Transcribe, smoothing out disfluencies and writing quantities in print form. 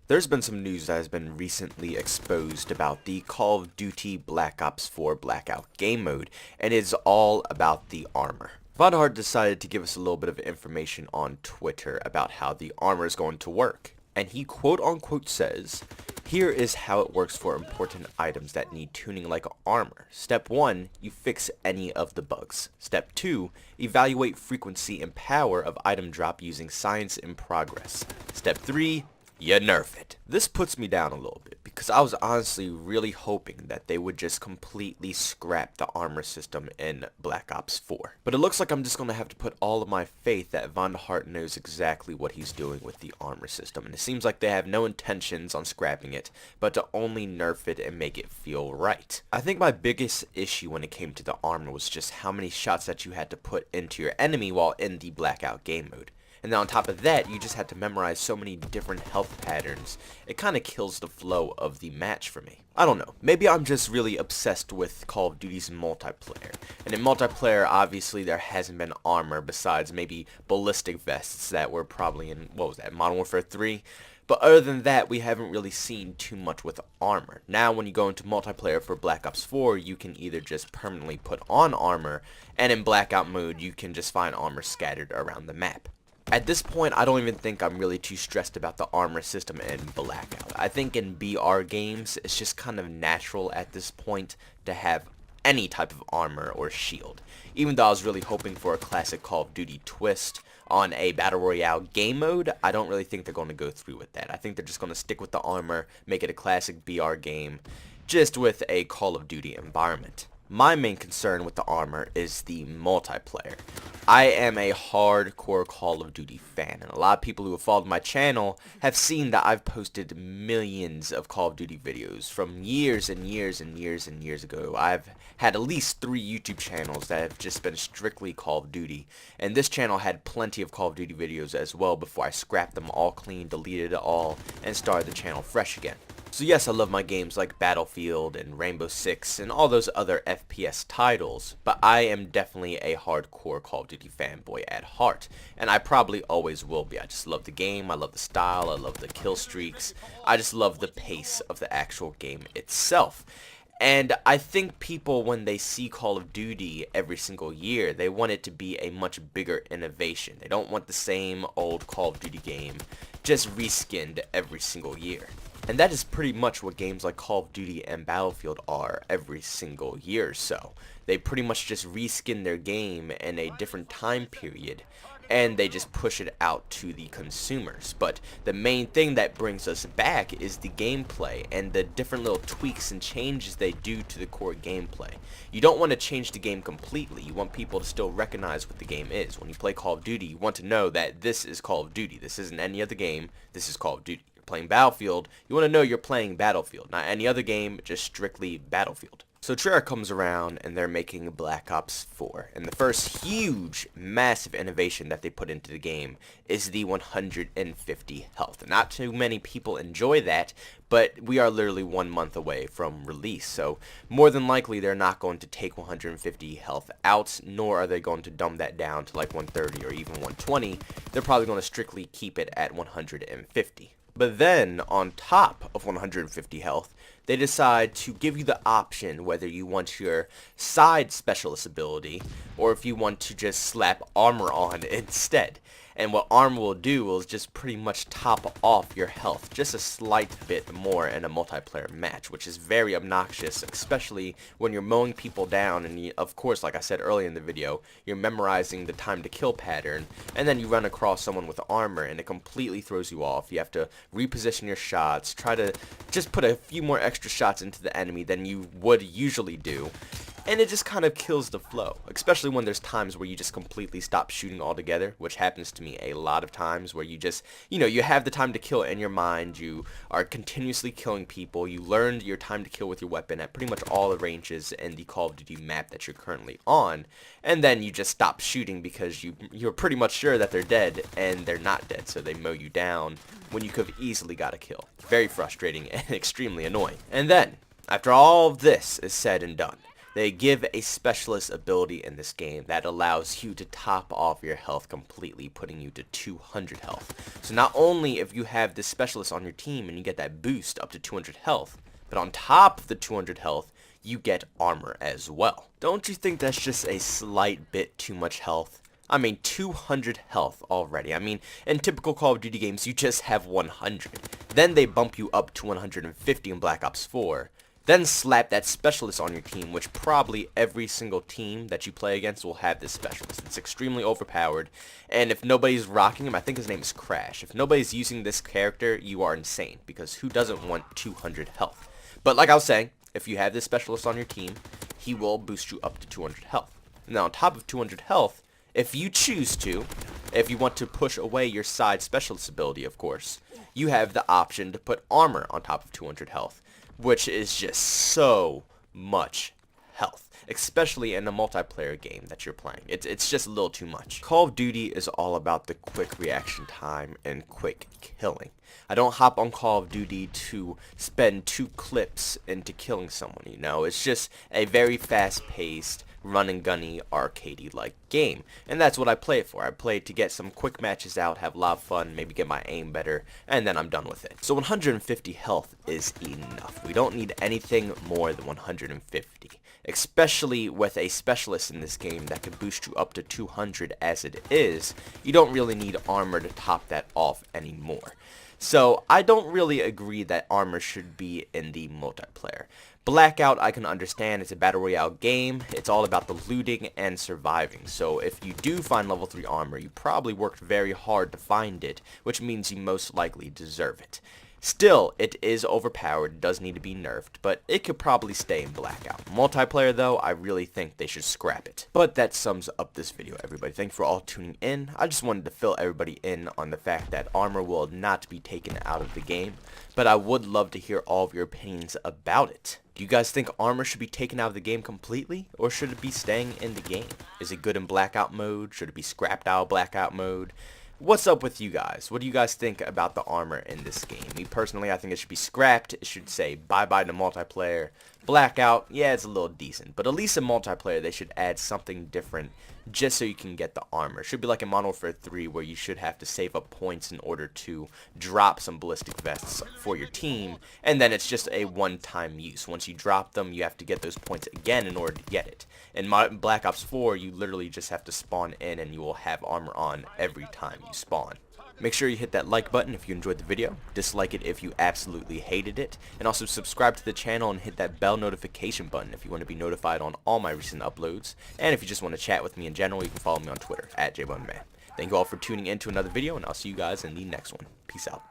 There's been some news that has been recently exposed about the Call of Duty Black Ops 4 Blackout game mode, and it's all about the armor. Von decided to give us a little bit of information on Twitter about how the armor is going to work, and he quote-unquote says, "Here is how it works for important items that need tuning like armor. Step 1, you fix any of the bugs. Step 2, evaluate frequency and power of item drop using science in progress. Step 3, you nerf it." This puts me down a little bit because I was honestly really hoping that they would just completely scrap the armor system in Black Ops 4. But it looks like I'm just going to have to put all of my faith that Von knows exactly what he's doing with the armor system, and it seems like they have no intentions on scrapping it, but to only nerf it and make it feel right. I think my biggest issue when it came to the armor was just how many shots that you had to put into your enemy while in the Blackout game mode. And then on top of that, you just had to memorize so many different health patterns. It kind of kills the flow of the match for me. I don't know. Maybe I'm just really obsessed with Call of Duty's multiplayer. And in multiplayer, obviously, there hasn't been armor besides maybe ballistic vests that were probably in, what was that, Modern Warfare 3? But other than that, we haven't really seen too much with armor. Now, when you go into multiplayer for Black Ops 4, you can either just permanently put on armor, and in Blackout mode, you can just find armor scattered around the map. At this point, I don't even think I'm really too stressed about the armor system in Blackout. I think in BR games, it's just kind of natural at this point to have any type of armor or shield. Even though I was really hoping for a classic Call of Duty twist on a Battle Royale game mode, I don't really think they're going to go through with that. I think they're just going to stick with the armor, make it a classic BR game, just with a Call of Duty environment. My main concern with the armor is the multiplayer. I am a hardcore Call of Duty fan, and a lot of people who have followed my channel have seen that I've posted millions of Call of Duty videos from years and years and years and years ago. I've had at least 3 YouTube channels that have just been strictly Call of Duty, and this channel had plenty of Call of Duty videos as well before I scrapped them all clean, deleted it all, and started the channel fresh again. So yes, I love my games like Battlefield and Rainbow Six and all those other FPS titles, but I am definitely a hardcore Call of Duty fanboy at heart, and I probably always will be. I just love the game, I love the style, I love the kill streaks, I just love the pace of the actual game itself. And I think people, when they see Call of Duty every single year, they want it to be a much bigger innovation. They don't want the same old Call of Duty game just reskinned every single year. And that is pretty much what games like Call of Duty and Battlefield are every single year or so. They pretty much just reskin their game in a different time period, and they just push it out to the consumers. But the main thing that brings us back is the gameplay and the different little tweaks and changes they do to the core gameplay. You don't want to change the game completely. You want people to still recognize what the game is. When you play Call of Duty, you want to know that this is Call of Duty. This isn't any other game. This is Call of Duty. You're playing Battlefield. You want to know you're playing Battlefield, not any other game, just strictly Battlefield. So Treyarch comes around and they're making Black Ops 4, and the first huge, massive innovation that they put into the game is the 150 health. Not too many people enjoy that, but we are literally 1 month away from release, so more than likely they're not going to take 150 health out, nor are they going to dumb that down to like 130 or even 120. They're probably going to strictly keep it at 150. But then, on top of 150 health, they decide to give you the option whether you want your side specialist ability or if you want to just slap armor on instead. And what armor will do is just pretty much top off your health just a slight bit more in a multiplayer match, which is very obnoxious, especially when you're mowing people down and you, of course, like I said earlier in the video, you're memorizing the time to kill pattern, and then you run across someone with armor and it completely throws you off. You have to reposition your shots, try to just put a few more extra shots into the enemy than you would usually do. And it just kind of kills the flow, especially when there's times where you just completely stop shooting altogether, which happens to me a lot of times, where you just, you have the time to kill in your mind, you are continuously killing people, you learned your time to kill with your weapon at pretty much all the ranges in the Call of Duty map that you're currently on, and then you just stop shooting because you're pretty much sure that they're dead, and they're not dead, so they mow you down when you could have easily got a kill. Very frustrating and extremely annoying. And then, after all of this is said and done, They give a specialist ability in this game that allows you to top off your health completely, putting you to 200 health. So not only if you have this specialist on your team and you get that boost up to 200 health, but on top of the 200 health, you get armor as well. Don't you think that's just a slight bit too much health? I mean, 200 health already. I mean, in typical Call of Duty games, you just have 100. Then they bump you up to 150 in Black Ops 4. Then slap that specialist on your team, which probably every single team that you play against will have this specialist. It's extremely overpowered, and if nobody's rocking him, I think his name is Crash. If nobody's using this character, you are insane, because who doesn't want 200 health? But like I was saying, if you have this specialist on your team, he will boost you up to 200 health. Now on top of 200 health, if you choose to, if you want to push away your side specialist ability, of course, you have the option to put armor on top of 200 health, which is just so much health, especially in a multiplayer game that you're playing. It's just a little too much. Call of Duty is all about the quick reaction time and quick killing. I don't hop on Call of Duty to spend 2 clips into killing someone, you know. It's just a very fast-paced, run-and-gunny, arcadey-like game. And that's what I play it for. I play it to get some quick matches out, have a lot of fun, maybe get my aim better, and then I'm done with it. So 150 health is enough. We don't need anything more than 150. Especially with a specialist in this game that can boost you up to 200 as it is, you don't really need armor to top that off anymore. So I don't really agree that armor should be in the multiplayer. Blackout I can understand, it's a battle royale game, it's all about the looting and surviving, so if you do find level 3 armor, you probably worked very hard to find it, which means you most likely deserve it. Still, it is overpowered, does need to be nerfed, but it could probably stay in Blackout. Multiplayer though, I really think they should scrap it. But that sums up this video, everybody. Thanks for all tuning in. I just wanted to fill everybody in on the fact that armor will not be taken out of the game, but I would love to hear all of your opinions about it. Do you guys think armor should be taken out of the game completely, or should it be staying in the game? Is it good in Blackout mode? Should it be scrapped out of Blackout mode? What's up with you guys? What do you guys think about the armor in this game? Me personally, I think it should be scrapped. It should say bye-bye to multiplayer. Blackout, yeah, it's a little decent, but at least in multiplayer they should add something different just so you can get the armor. It should be like in Modern Warfare 3 where you should have to save up points in order to drop some ballistic vests for your team, and then it's just a one-time use. Once you drop them, you have to get those points again in order to get it. In Black Ops 4, you literally just have to spawn in and you will have armor on every time you spawn. Make sure you hit that like button if you enjoyed the video, dislike it if you absolutely hated it, and also subscribe to the channel and hit that bell notification button if you want to be notified on all my recent uploads, and if you just want to chat with me in general, you can follow me on Twitter, @JBunman. Thank you all for tuning in to another video, and I'll see you guys in the next one. Peace out.